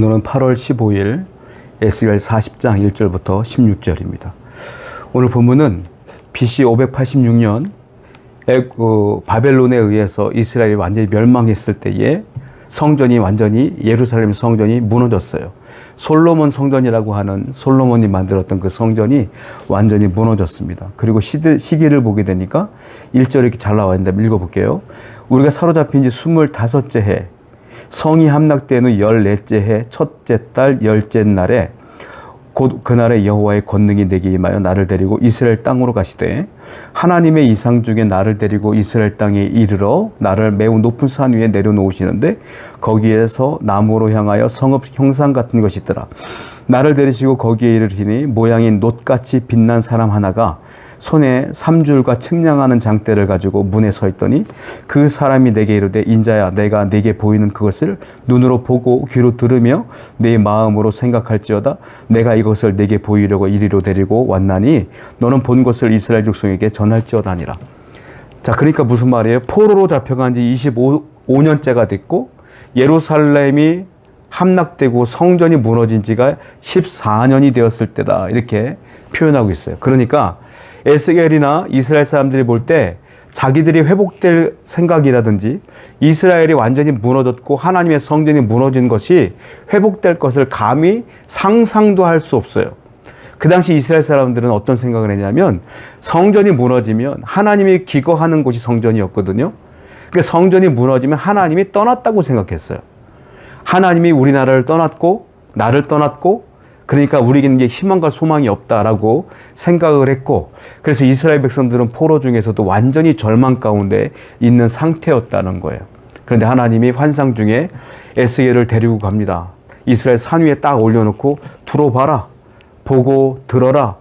오늘은 8월 15일 에스겔 40장 1절부터 16절입니다. 오늘 본문은 BC 586년 바벨론에 의해서 이스라엘이 완전히 멸망했을 때에 성전이 완전히 예루살렘 성전이 무너졌어요. 솔로몬 성전이라고 하는 솔로몬이 만들었던 그 성전이 완전히 무너졌습니다. 그리고 시기를 보게 되니까 1절에 이렇게 잘 나와 있는데 읽어볼게요. 우리가 사로잡힌 지 25째 해 성이 함락된 후 14째 해 첫째 달 10째 날에 곧 그날에 여호와의 권능이 내게 임하여 나를 데리고 이스라엘 땅으로 가시되 하나님의 이상 중에 나를 데리고 이스라엘 땅에 이르러 나를 매우 높은 산 위에 내려놓으시는데 거기에서 나무로 향하여 성읍 형상 같은 것이 있더라. 나를 데리시고 거기에 이르시니 모양이 놋같이 빛난 사람 하나가 손에 3줄과 측량하는 장대를 가지고 문에 서 있더니 그 사람이 내게 이르되 인자야 내가 네게 보이는 그것을 눈으로 보고 귀로 들으며 네 마음으로 생각할지어다 내가 이것을 네게 보이려고 이리로 데리고 왔나니 너는 본 것을 이스라엘 족속에게 전할지어다 하니라. 자, 그러니까 무슨 말이에요? 포로로 잡혀간 지 25년째가 됐고 예루살렘이 함락되고 성전이 무너진 지가 14년이 되었을 때다, 이렇게 표현하고 있어요. 그러니까 에스겔이나 이스라엘 사람들이 볼 때 자기들이 회복될 생각이라든지 이스라엘이 완전히 무너졌고 하나님의 성전이 무너진 것이 회복될 것을 감히 상상도 할 수 없어요. 그 당시 이스라엘 사람들은 어떤 생각을 했냐면 성전이 무너지면 하나님이 기거하는 곳이 성전이었거든요. 그러니까 성전이 무너지면 하나님이 떠났다고 생각했어요. 하나님이 우리나라를 떠났고 나를 떠났고 그러니까 우리에게는 이제 희망과 소망이 없다라고 생각을 했고, 그래서 이스라엘 백성들은 포로 중에서도 완전히 절망 가운데 있는 상태였다는 거예요. 그런데 하나님이 환상 중에 에스겔을 데리고 갑니다. 이스라엘 산 위에 딱 올려놓고 들어봐라, 보고 들어라.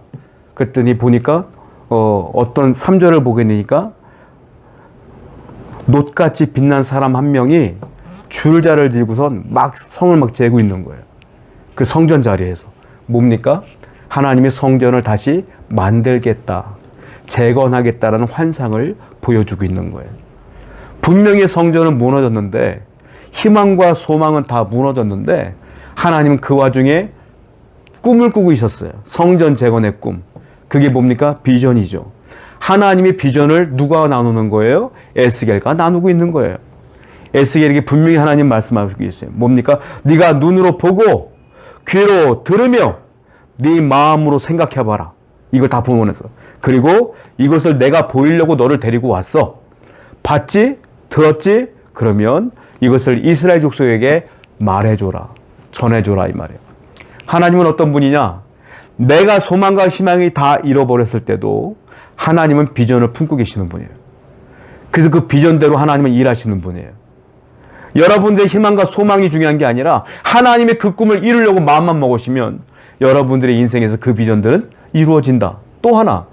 그랬더니 보니까 어떤 3절을 보게 되니까 놋같이 빛난 사람 한 명이 줄자를 들고선 막 성을 막 재고 있는 거예요. 그 성전 자리에서. 뭡니까? 하나님의 성전을 다시 만들겠다, 재건하겠다라는 환상을 보여주고 있는 거예요. 분명히 성전은 무너졌는데, 희망과 소망은 다 무너졌는데 하나님은 그 와중에 꿈을 꾸고 있었어요. 성전 재건의 꿈. 그게 뭡니까? 비전이죠. 하나님의 비전을 누가 나누는 거예요? 에스겔과 나누고 있는 거예요. 에스겔에게 분명히 하나님 말씀하시고 있어요. 뭡니까? 네가 눈으로 보고 귀로 들으며 네 마음으로 생각해봐라. 이걸 다 본문에서. 그리고 이것을 내가 보이려고 너를 데리고 왔어. 봤지? 들었지? 그러면 이것을 이스라엘 족속에게 말해줘라. 전해줘라, 이 말이에요. 하나님은 어떤 분이냐? 내가 소망과 희망이 다 잃어버렸을 때도 하나님은 비전을 품고 계시는 분이에요. 그래서 그 비전대로 하나님은 일하시는 분이에요. 여러분들의 희망과 소망이 중요한 게 아니라 하나님의 그 꿈을 이루려고 마음만 먹으시면 여러분들의 인생에서 그 비전들은 이루어진다. 또 하나,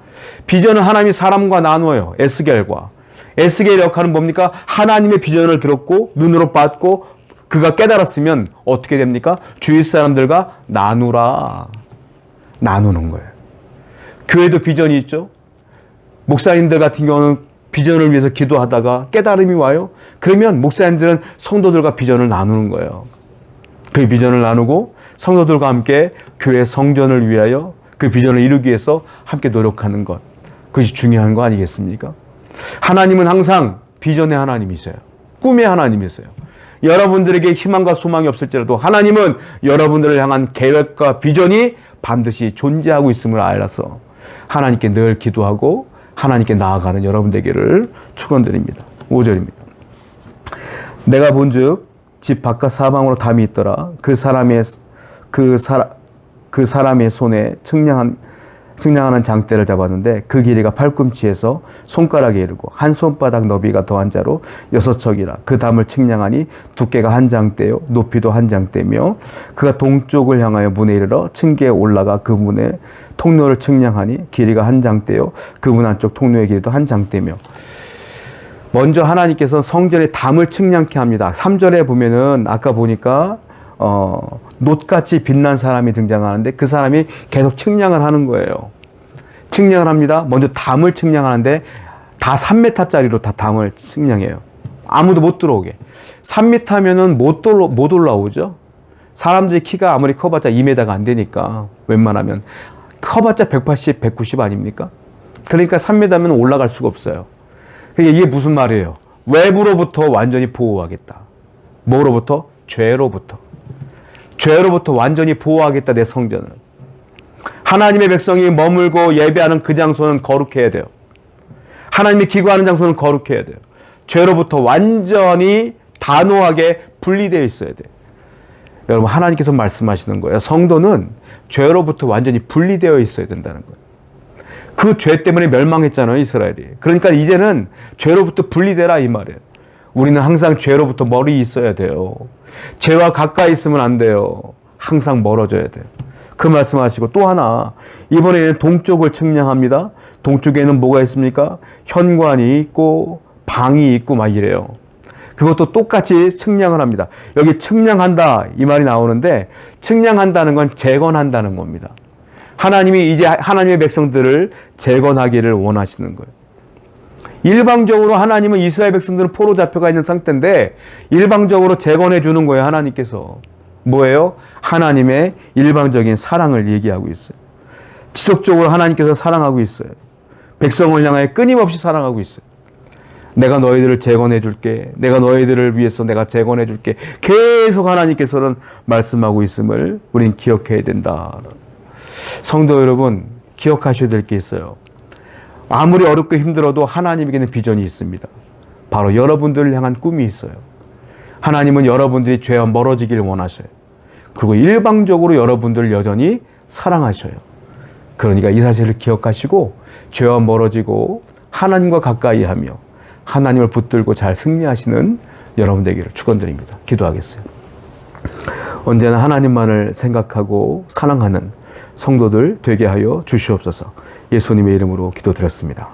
비전은 하나님이 사람과 나누어요. 에스겔과. 에스겔의 역할은 뭡니까? 하나님의 비전을 들었고 눈으로 봤고 그가 깨달았으면 어떻게 됩니까? 주위 사람들과 나누라. 나누는 거예요. 교회도 비전이 있죠. 목사님들 같은 경우는 비전을 위해서 기도하다가 깨달음이 와요. 그러면 목사님들은 성도들과 비전을 나누는 거예요. 그 비전을 나누고 성도들과 함께 교회 성전을 위하여 그 비전을 이루기 위해서 함께 노력하는 것. 그것이 중요한 거 아니겠습니까? 하나님은 항상 비전의 하나님이세요. 꿈의 하나님이세요. 여러분들에게 희망과 소망이 없을지라도 하나님은 여러분들을 향한 계획과 비전이 반드시 존재하고 있음을 알아서 하나님께 늘 기도하고 하나님께 나아가는 여러분 되기를 축원드립니다. 5절입니다. 내가 본즉 집 바깥 사방으로 담이 있더라. 그 사람의 손에 측량하는 장대를 잡았는데 그 길이가 팔꿈치에서 손가락에 이르고 한 손바닥 너비가 더한 자로 6척이라. 그 담을 측량하니 두께가 한 장대요 높이도 한 장대며 그가 동쪽을 향하여 문에 이르러 층계에 올라가 그 문의 통로를 측량하니 길이가 한 장대요 그 문 안쪽 통로의 길이도 한 장대며. 먼저 하나님께서 성전의 담을 측량케 합니다. 3절에 보면은 아까 보니까 놋같이 빛난 사람이 등장하는데 그 사람이 계속 측량을 하는 거예요. 측량을 합니다. 먼저 담을 측량하는데 다 3m짜리로 다 담을 측량해요. 아무도 못 들어오게. 3m면은 못 올라오죠. 사람들이 키가 아무리 커봤자 2m가 안 되니까 웬만하면 커봤자 180, 190 아닙니까? 그러니까 3m면 올라갈 수가 없어요. 이게 무슨 말이에요? 외부로부터 완전히 보호하겠다. 뭐로부터? 죄로부터. 죄로부터 완전히 보호하겠다, 내 성전을. 하나님의 백성이 머물고 예배하는 그 장소는 거룩해야 돼요. 하나님이 기거하는 장소는 거룩해야 돼요. 죄로부터 완전히 단호하게 분리되어 있어야 돼요. 여러분, 하나님께서 말씀하시는 거예요. 성도는 죄로부터 완전히 분리되어 있어야 된다는 거예요. 그 죄 때문에 멸망했잖아요, 이스라엘이. 그러니까 이제는 죄로부터 분리되라 이 말이에요. 우리는 항상 죄로부터 멀리 있어야 돼요. 죄와 가까이 있으면 안 돼요. 항상 멀어져야 돼요. 그 말씀하시고 또 하나, 이번에는 동쪽을 측량합니다. 동쪽에는 뭐가 있습니까? 현관이 있고 방이 있고 막 이래요. 그것도 똑같이 측량을 합니다. 여기 측량한다 이 말이 나오는데, 측량한다는 건 재건한다는 겁니다. 하나님이 이제 하나님의 백성들을 재건하기를 원하시는 거예요. 일방적으로 하나님은 이스라엘 백성들은 포로 잡혀가 있는 상태인데 일방적으로 재건해 주는 거예요. 하나님께서. 뭐예요? 하나님의 일방적인 사랑을 얘기하고 있어요. 지속적으로 하나님께서 사랑하고 있어요. 백성을 향하여 끊임없이 사랑하고 있어요. 내가 너희들을 재건해 줄게. 내가 너희들을 위해서 내가 재건해 줄게. 계속 하나님께서는 말씀하고 있음을 우린 기억해야 된다. 성도 여러분, 기억하셔야 될 게 있어요. 아무리 어렵고 힘들어도 하나님에게는 비전이 있습니다. 바로 여러분들을 향한 꿈이 있어요. 하나님은 여러분들이 죄와 멀어지길 원하셔요. 그리고 일방적으로 여러분들을 여전히 사랑하셔요. 그러니까 이 사실을 기억하시고 죄와 멀어지고 하나님과 가까이 하며 하나님을 붙들고 잘 승리하시는 여러분 되기를 축원드립니다. 기도하겠어요. 언제나 하나님만을 생각하고 사랑하는 성도들 되게 하여 주시옵소서. 예수님의 이름으로 기도드렸습니다.